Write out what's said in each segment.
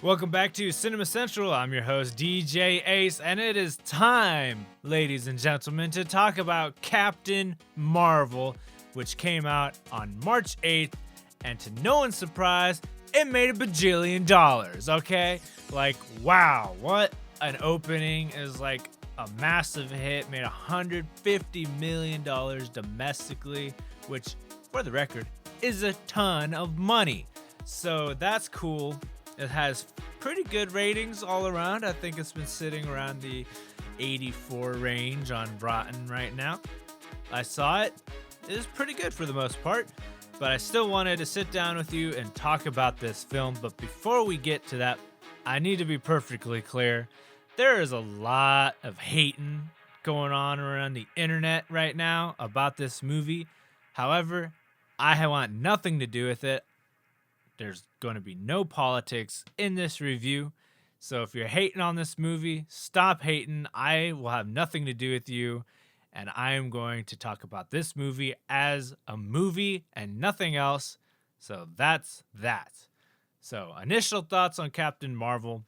Welcome back to Cinema Central. I'm your host, DJ Ace, and it is time, ladies and gentlemen, to talk about Captain Marvel, which came out on March 8th, and to no one's surprise, it made a bajillion dollars, okay? Like, wow, what an opening. Is like a massive hit, made $150 million domestically, which, for the record, is a ton of money. So that's cool. It has pretty good ratings all around. I think it's been sitting around the 84 range on Rotten right now. I saw it. It was pretty good for the most part, but I still wanted to sit down with you and talk about this film. But before we get to that, I need to be perfectly clear. There is a lot of hating going on around the internet right now about this movie. However, I want nothing to do with it. There's going to be no politics in this review. So if you're hating on this movie, stop hating. I will have nothing to do with you. And I am going to talk about this movie as a movie and nothing else. So that's that. So initial thoughts on Captain Marvel.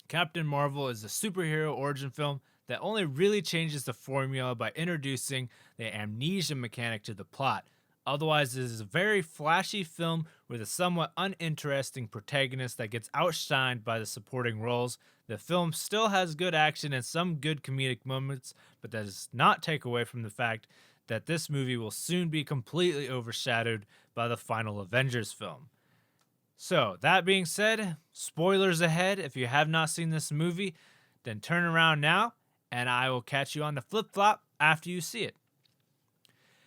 Captain Marvel is a superhero origin film that only really changes the formula by introducing the amnesia mechanic to the plot. Otherwise, it is a very flashy film with a somewhat uninteresting protagonist that gets outshined by the supporting roles. The film still has good action and some good comedic moments, but that does not take away from the fact that this movie will soon be completely overshadowed by the final Avengers film. So, that being said, spoilers ahead. If you have not seen this movie, then turn around now, and I will catch you on the flip-flop after you see it.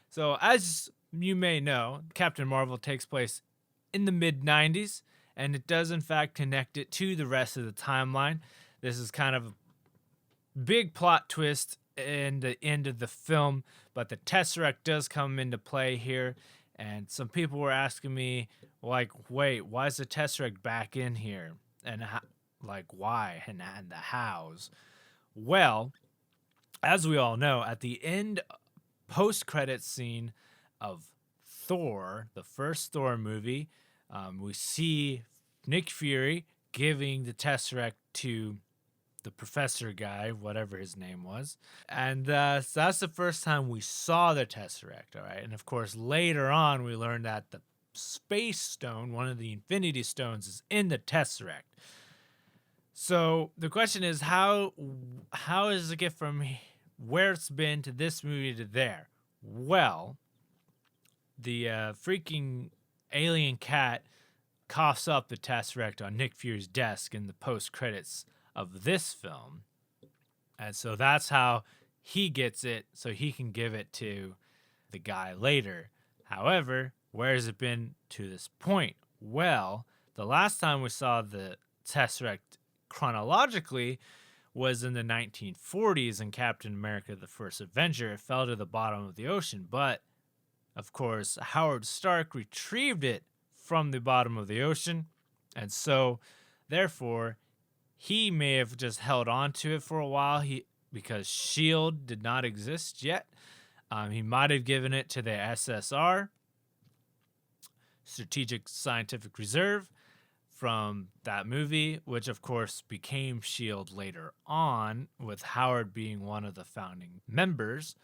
So, as you may know, Captain Marvel takes place in the mid-90s, and it does in fact connect it to the rest of the timeline. This is kind of a big plot twist in the end of the film, but the Tesseract does come into play here, and some people were asking me, like, wait, why is the Tesseract back in here? And why? And the hows? Well, as we all know, at the end post-credits scene of Thor, the first Thor movie, we see Nick Fury giving the Tesseract to the professor guy, whatever his name was. And so that's the first time we saw the Tesseract, all right? And of course, later on, we learned that the Space Stone, one of the Infinity Stones, is in the Tesseract. So the question is, how does it get from where it's been to this movie to there? Well, the freaking alien cat coughs up the Tesseract on Nick Fury's desk in the post-credits of this film. And so that's how he gets it, so he can give it to the guy later. However, where has it been to this point? Well, the last time we saw the Tesseract chronologically was in the 1940s in Captain America: The First Avenger. It fell to the bottom of the ocean, but of course, Howard Stark retrieved it from the bottom of the ocean, and so, therefore, he may have just held on to it for a while because S.H.I.E.L.D. did not exist yet. He might have given it to the SSR, Strategic Scientific Reserve, from that movie, which of course became S.H.I.E.L.D. later on, with Howard being one of the founding members.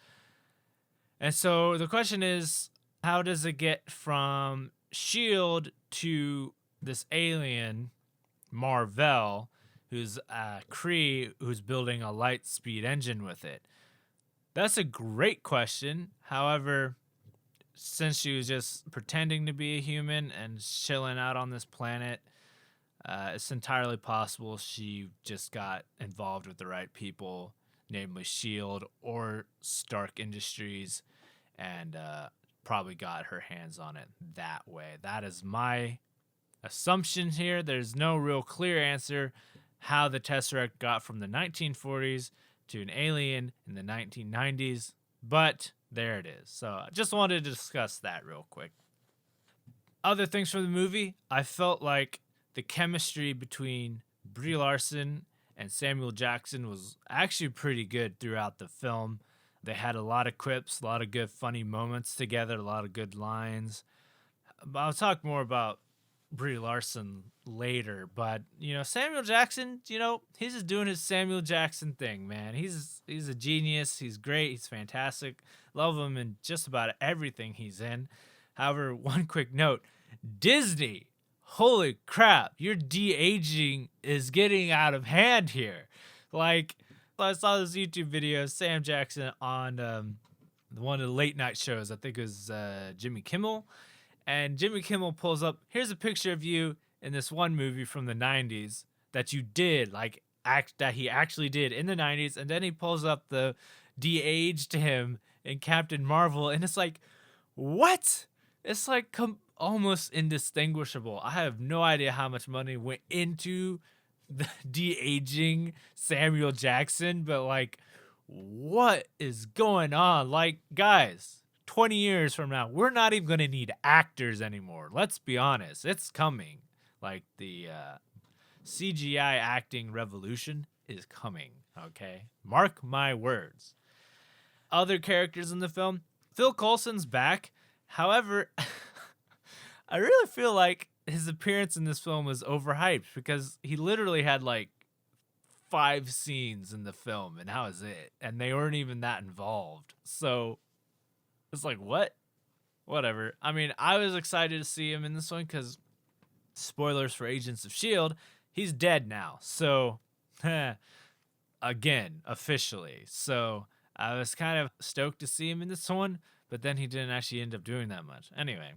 And so the question is, how does it get from S.H.I.E.L.D. to this alien, Mar-Vell, who's a Kree who's building a light speed engine with it? That's a great question. However, since she was just pretending to be a human and chilling out on this planet, it's entirely possible she just got involved with the right people, namely S.H.I.E.L.D. or Stark Industries, and probably got her hands on it that way. That is my assumption here. There's no real clear answer how the Tesseract got from the 1940s to an alien in the 1990s, but there it is. So I just wanted to discuss that real quick. Other things from the movie, I felt like the chemistry between Brie Larson and Samuel Jackson was actually pretty good throughout the film. They had a lot of quips, a lot of good funny moments together, a lot of good lines. But I'll talk more about Brie Larson later, but Samuel Jackson, he's just doing his Samuel Jackson thing, man. He's a genius. He's great. He's fantastic. Love him in just about everything he's in. However, one quick note: Disney, holy crap, your de-aging is getting out of hand here. Like, I saw this YouTube video of Sam Jackson on one of the late night shows. I think it was Jimmy Kimmel. And Jimmy Kimmel pulls up, here's a picture of you in this one movie from the 90s that you did, that he actually did in the 90s. And then he pulls up the de-aged him in Captain Marvel. And it's like, what? It's like almost indistinguishable. I have no idea how much money went into the de-aging Samuel Jackson, but like, what is going on? Like, guys, 20 years from now, we're not even going to need actors anymore. Let's be honest. It's coming. Like, the CGI acting revolution is coming, okay? Mark my words. Other characters in the film, Phil Coulson's back. However, I really feel like his appearance in this film was overhyped because he literally had like 5 scenes in the film, and that was it. And they weren't even that involved. So it's like, what? Whatever. I mean, I was excited to see him in this one because, spoilers for Agents of S.H.I.E.L.D., he's dead now. So, again, officially. So, I was kind of stoked to see him in this one, but then he didn't actually end up doing that much. Anyway,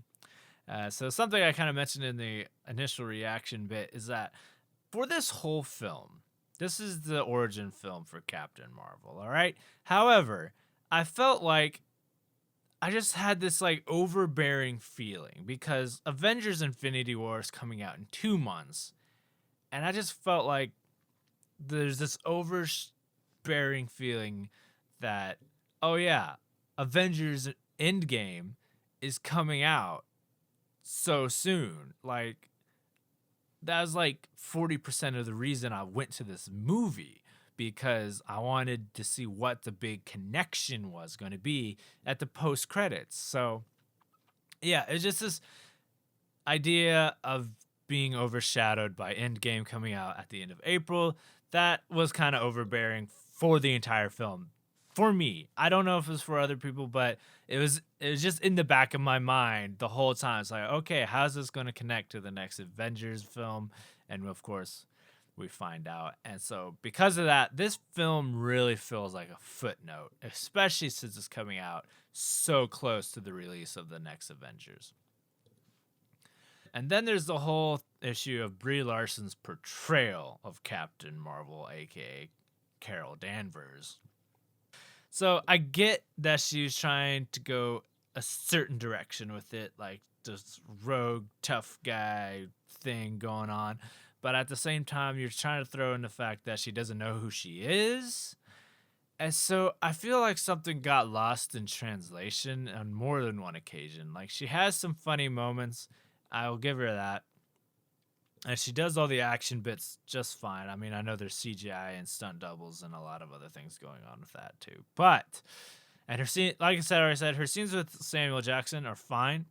so something I kind of mentioned in the initial reaction bit is that for this whole film, this is the origin film for Captain Marvel, all right? However, I felt like I just had this like overbearing feeling because Avengers Infinity War is coming out in 2 months. And I just felt like there's this overbearing feeling that, oh yeah, Avengers Endgame is coming out so soon. Like, that was like 40% of the reason I went to this movie. Because I wanted to see what the big connection was going to be at the post credits. So, yeah, it's just this idea of being overshadowed by Endgame coming out at the end of April. That was kind of overbearing for the entire film. For me, I don't know if it was for other people, but it was just in the back of my mind the whole time. It's like, okay, how's this going to connect to the next Avengers film? And of course, we find out. And so because of that, this film really feels like a footnote, especially since it's coming out so close to the release of the next Avengers. And then there's the whole issue of Brie Larson's portrayal of Captain Marvel, aka Carol Danvers. So I get that she's trying to go a certain direction with it, like this rogue tough guy thing going on. But at the same time, you're trying to throw in the fact that she doesn't know who she is. And so I feel like something got lost in translation on more than one occasion. Like, she has some funny moments. I'll give her that. And she does all the action bits just fine. I mean, I know there's CGI and stunt doubles and a lot of other things going on with that too. But, and her scene, like I said, her scenes with Samuel Jackson are fine.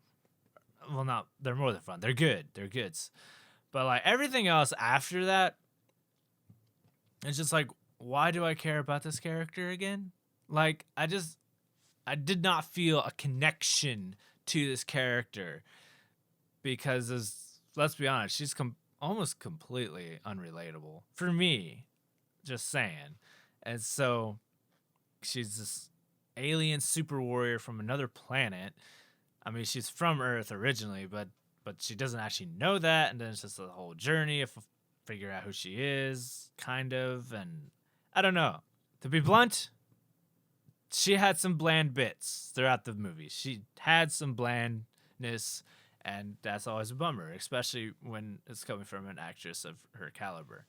Well, they're more than fun. They're good. They're good. But like everything else after that, it's just like, why do I care about this character again? Like, I did not feel a connection to this character because, let's be honest, she's almost completely unrelatable for me, just saying. And so she's this alien super warrior from another planet. I mean, she's from Earth originally, but she doesn't actually know that, and then it's just the whole journey of figure out who she is, kind of, and I don't know. To be blunt, she had some bland bits throughout the movie. She had some blandness, and that's always a bummer, especially when it's coming from an actress of her caliber.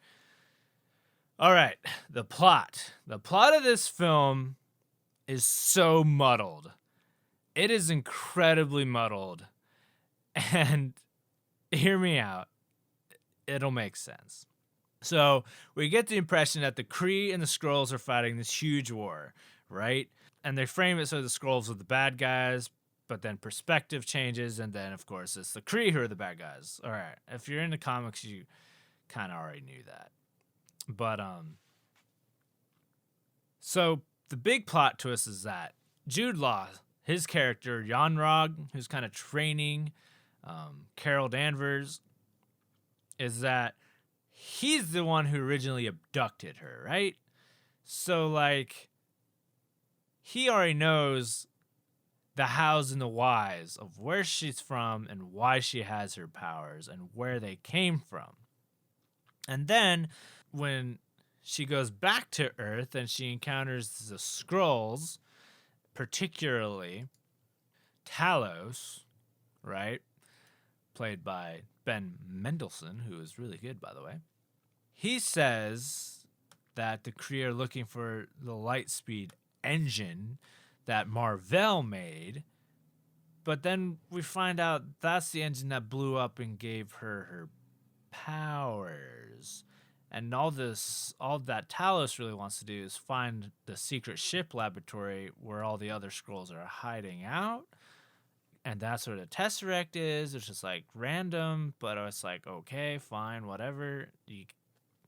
All right, the plot. The plot of this film is so muddled. It is incredibly muddled. And hear me out. It'll make sense. So we get the impression that the Kree and the Skrulls are fighting this huge war, right? And they frame it so the Skrulls are the bad guys, but then perspective changes, and then of course it's the Kree who are the bad guys. All right, if you're into comics, you kind of already knew that. But so the big plot twist is that Jude Law, his character Yon-Rogg, who's kind of training Carol Danvers, is that he's the one who originally abducted her, right? So like he already knows the hows and the whys of where she's from and why she has her powers and where they came from. And then when she goes back to Earth and she encounters the Skrulls, particularly Talos, right? Played by Ben Mendelsohn, who is really good, by the way. He says that the Kree are looking for the Lightspeed engine that Mar-Vell made, but then we find out that's the engine that blew up and gave her powers. And all that Talos really wants to do is find the secret ship laboratory where all the other Skrulls are hiding out. And that's where the Tesseract is. It's just like random, but it's like, okay, fine, whatever.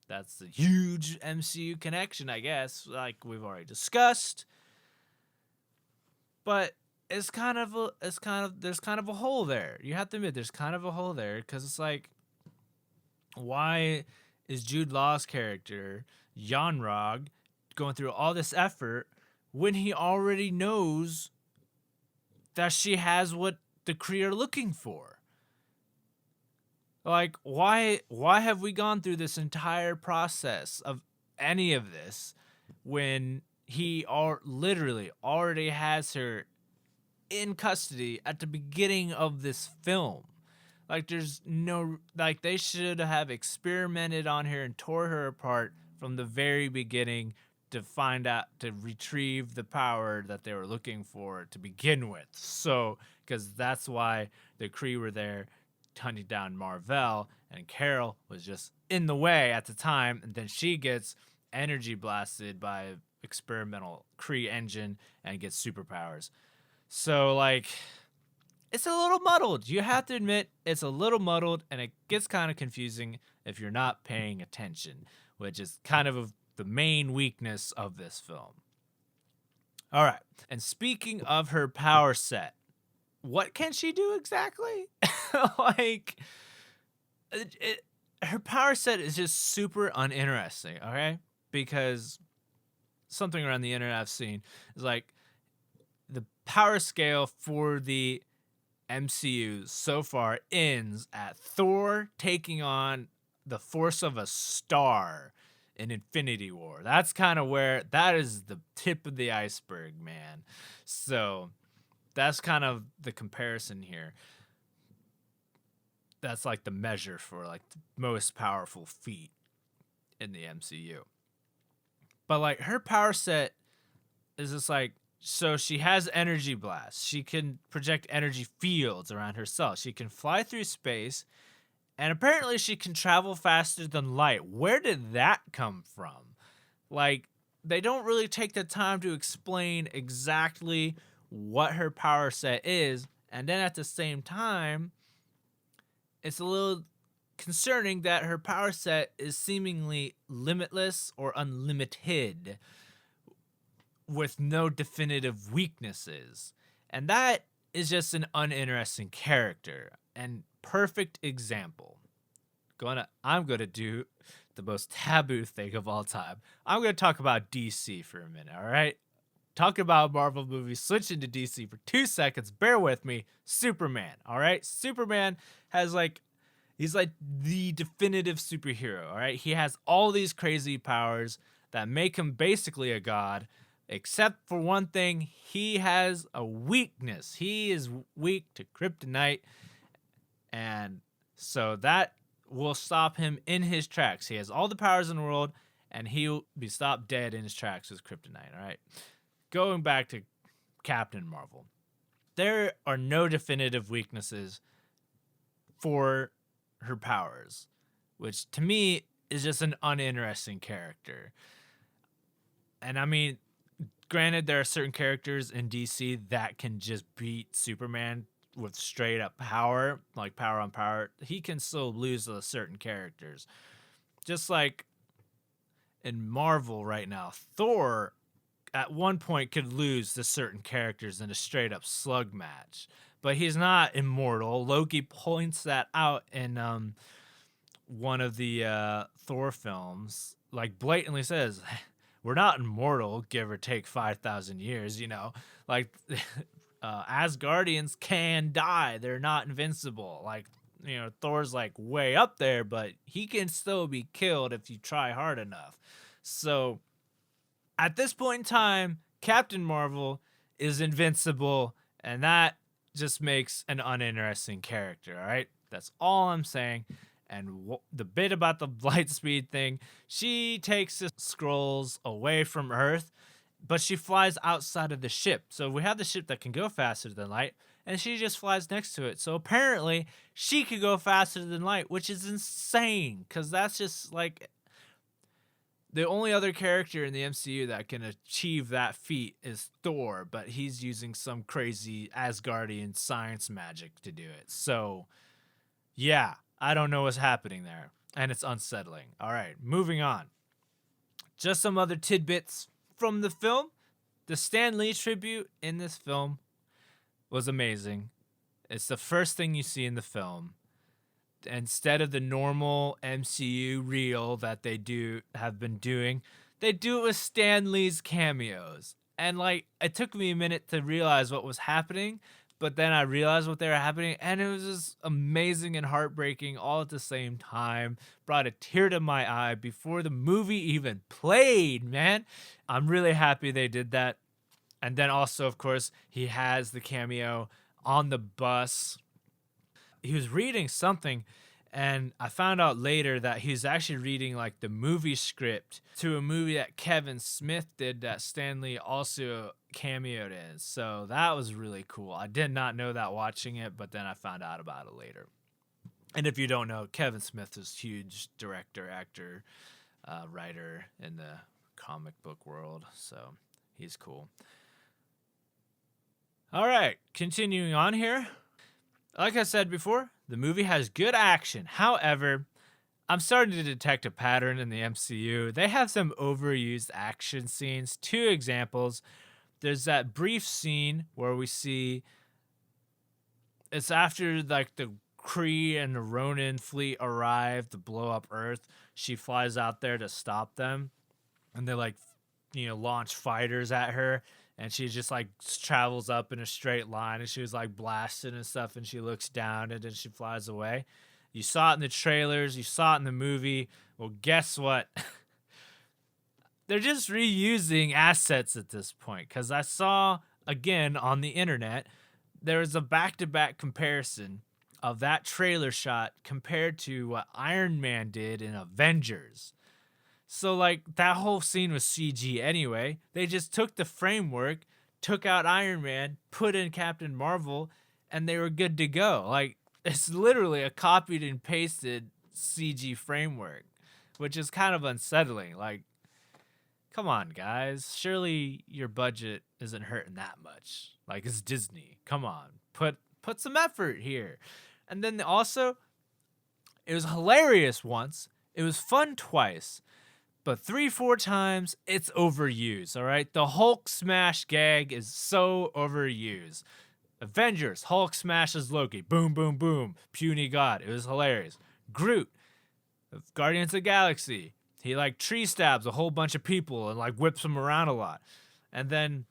That's the huge MCU connection, I guess, like we've already discussed. But there's kind of a hole there. You have to admit there's kind of a hole there, because it's like, why is Jude Law's character Yon-Rogg going through all this effort when he already knows that she has what the Kree are looking for? Like, why have we gone through this entire process of any of this when he literally already has her in custody at the beginning of this film? Like, there's no, like, they should have experimented on her and tore her apart from the very beginning to find out, to retrieve the power that they were looking for to begin with. So, because that's why the Kree were there hunting down Mar-Vell, and Carol was just in the way at the time, and then she gets energy blasted by an experimental Kree engine and gets superpowers. So, like, it's a little muddled. You have to admit it's a little muddled, and it gets kind of confusing if you're not paying attention, which is kind of the main weakness of this film. All right. And speaking of her power set, what can she do exactly? Like, her power set is just super uninteresting, okay? Because something around the internet I've seen is like the power scale for the MCU so far ends at Thor taking on the force of a star in Infinity War. That's kind of where, that is the tip of the iceberg, man. So that's kind of the comparison here. That's like the measure for like the most powerful feat in the MCU. But like her power set is just like, so she has energy blasts. She can project energy fields around herself. She can fly through space, and apparently she can travel faster than light. Where did that come from? Like, they don't really take the time to explain exactly what her power set is, and then at the same time, it's a little concerning that her power set is seemingly limitless or unlimited with no definitive weaknesses. And that is just an uninteresting character. And perfect example. I'm gonna do the most taboo thing of all time. I'm gonna talk about DC for a minute, all right? Talk about Marvel movies, switch into DC for 2 seconds. Bear with me. Superman, all right? Superman has he's like the definitive superhero, all right? He has all these crazy powers that make him basically a god, except for one thing. He has a weakness. He is weak to kryptonite, and so that will stop him in his tracks. He has all the powers in the world, and he'll be stopped dead in his tracks with kryptonite, all right? Going back to Captain Marvel, there are no definitive weaknesses for her powers, which to me is just an uninteresting character. And I mean, Granted, there are certain characters in DC that can just beat Superman with straight up power, like power on power. He can still lose to certain characters. Just like in Marvel right now, Thor at one point could lose to certain characters in a straight up slug match, but he's not immortal. Loki points that out in one of the Thor films, like blatantly says, we're not immortal, give or take 5,000 years, like Asgardians can die. They're not invincible. Like, Thor's like way up there, but he can still be killed if you try hard enough. So at this point in time, Captain Marvel is invincible, and that just makes an uninteresting character, all right? That's all I'm saying. And the bit about the light speed thing, she takes the Skrulls away from Earth, but she flies outside of the ship. So we have the ship that can go faster than light, and she just flies next to it. So apparently, she could go faster than light, which is insane, because that's just like the only other character in the MCU that can achieve that feat is Thor, but he's using some crazy Asgardian science magic to do it. So, yeah, I don't know what's happening there, and it's unsettling. All right, moving on. Just some other tidbits from the film. The Stan Lee tribute in this film was amazing. It's the first thing you see in the film. Instead of the normal MCU reel that they have been doing, they do it with Stan Lee's cameos. And like, it took me a minute to realize what was happening, but then I realized what they were happening, and it was just amazing and heartbreaking all at the same time. Brought a tear to my eye before the movie even played, man. I'm really happy they did that. And then also, of course, he has the cameo on the bus. He was reading something, and I found out later that he was actually reading like the movie script to a movie that Kevin Smith did that Stan Lee also cameoed in. So that was really cool. I did not know that watching it, but then I found out about it later. And if you don't know, Kevin Smith is a huge director, actor, writer in the comic book world. So he's cool. All right, continuing on here. Like I said before, the movie has good action. However, I'm starting to detect a pattern in the MCU. They have some overused action scenes. 2 examples. There's that brief scene where we see it's after like the Kree and the Ronin fleet arrive to blow up Earth. She flies out there to stop them, and they launch fighters at her. And she just like travels up in a straight line, and she was like blasting and stuff, and she looks down and then she flies away. You saw it in the trailers, you saw it in the movie. Well, guess what? They're just reusing assets at this point, because I saw again on the internet there was a back-to-back comparison of that trailer shot compared to what Iron Man did in Avengers. So, like, that whole scene was CG anyway. They just took the framework, took out Iron Man, put in Captain Marvel, and they were good to go. Like, it's literally a copied and pasted CG framework, which is kind of unsettling. Like, come on, guys. Surely your budget isn't hurting that much. Like, it's Disney. Come on. Put some effort here. And then also, it was hilarious once. It was fun twice. But 3-4 times, it's overused, all right? The Hulk smash gag is so overused. Avengers, Hulk smashes Loki. Boom, boom, boom. Puny God. It was hilarious. Groot, Guardians of the Galaxy. He, like, tree stabs a whole bunch of people and, like, whips them around a lot. And then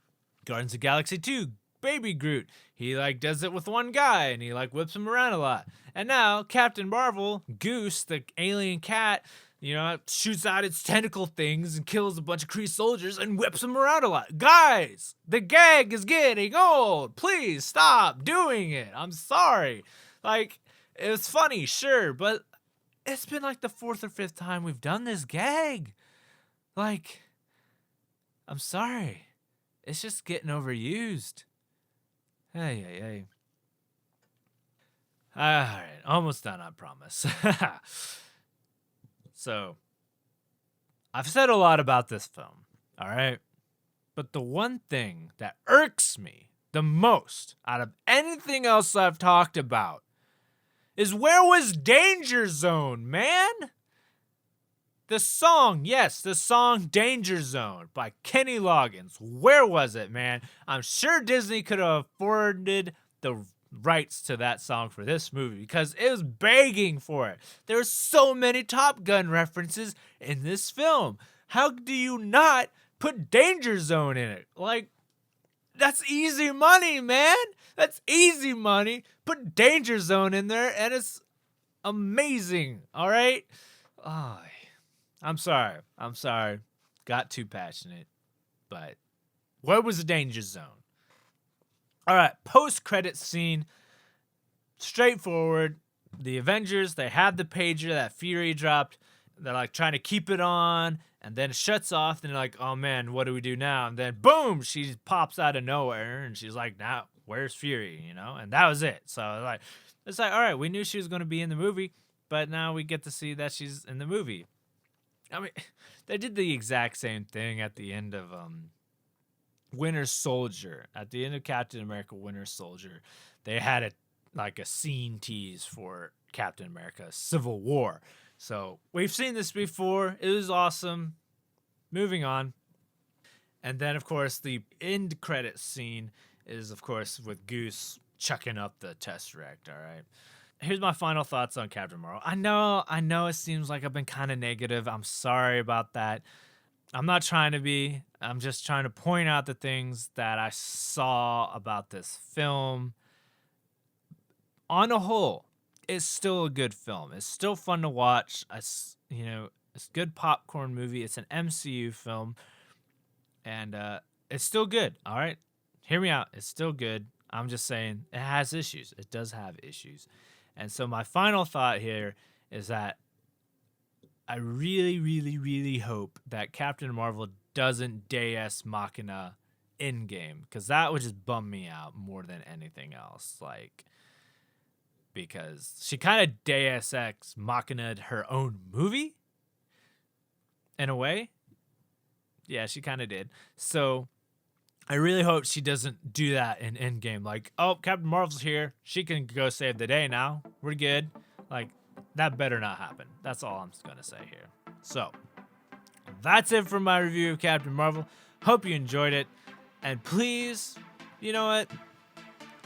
Guardians of the Galaxy 2, Baby Groot. He, like, does it with one guy, and he, like, whips him around a lot. And now, Captain Marvel, Goose, the alien cat, shoots out its tentacle things and kills a bunch of Kree soldiers and whips them around a lot. Guys, the gag is getting old. Please stop doing it. I'm sorry. Like, it was funny, sure, but it's been like the 4th or 5th time we've done this gag. Like, I'm sorry. It's just getting overused. Hey. All right, almost done, I promise. So, I've said a lot about this film, all right? But the one thing that irks me the most out of anything else I've talked about is where was Danger Zone, man? The song, yes, the song Danger Zone by Kenny Loggins. Where was it, man? I'm sure Disney could have afforded the rights to that song for this movie because it was begging for it. There were so many Top Gun references in this film. How do you not put Danger Zone in it? Like, that's easy money, man. That's easy money. Put Danger Zone in there and it's amazing, all right? Oh, I'm sorry. Got too passionate, but where was the Danger Zone? All right, post-credit scene, straightforward. The Avengers, they had the pager that Fury dropped. They're like trying to keep it on, and then it shuts off. And they're like, oh man, what do we do now? And then boom, she pops out of nowhere, and she's like, now, where's Fury? You know? And that was it. So it's like, all right, we knew she was going to be in the movie, but now we get to see that she's in the movie. I mean, they did the exact same thing at the end of Winter Soldier. At the end of Captain America Winter Soldier, they had a scene tease for Captain America Civil War. So we've seen this before. It was awesome. Moving on. And then, of course, the end credit scene is, of course, with Goose chucking up the Tesseract, all right? Here's my final thoughts on Captain Marvel. I know it seems like I've been kind of negative. I'm sorry about that. I'm not trying to be. I'm just trying to point out the things that I saw about this film. On a whole, it's still a good film. It's still fun to watch. It's a good popcorn movie. It's an MCU film, and it's still good. All right, hear me out. It's still good. I'm just saying it has issues. It does have issues. And so my final thought here is that I really, really, really hope that Captain Marvel doesn't Deus Machina Endgame, because that would just bum me out more than anything else. Because she kind of Deus Ex Machina'd her own movie, in a way. Yeah, she kind of did. So I really hope she doesn't do that in Endgame. Like, oh, Captain Marvel's here. She can go save the day now. We're good. Like, that better not happen. That's all I'm going to say here. So, that's it for my review of Captain Marvel. Hope you enjoyed it. And please, you know what?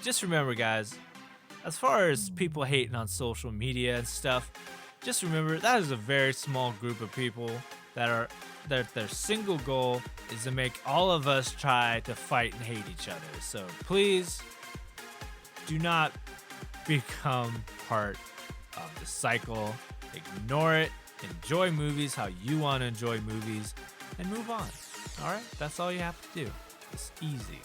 Just remember, guys, as far as people hating on social media and stuff, just remember that is a very small group of people that their single goal is to make all of us try to fight and hate each other. So please do not become part of the cycle. Ignore it. Enjoy movies how you want to enjoy movies and move on. All right? That's all you have to do. It's easy.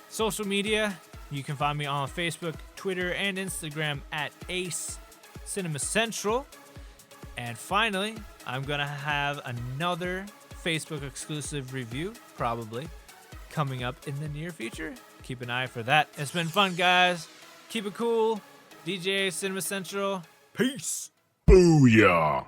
Social media, you can find me on Facebook, Twitter, and Instagram at Ace Cinema Central. And finally, I'm going to have another Facebook exclusive review, probably, coming up in the near future. Keep an eye for that. It's been fun, guys. Keep it cool. DJ Cinema Central. Peace. Booyah.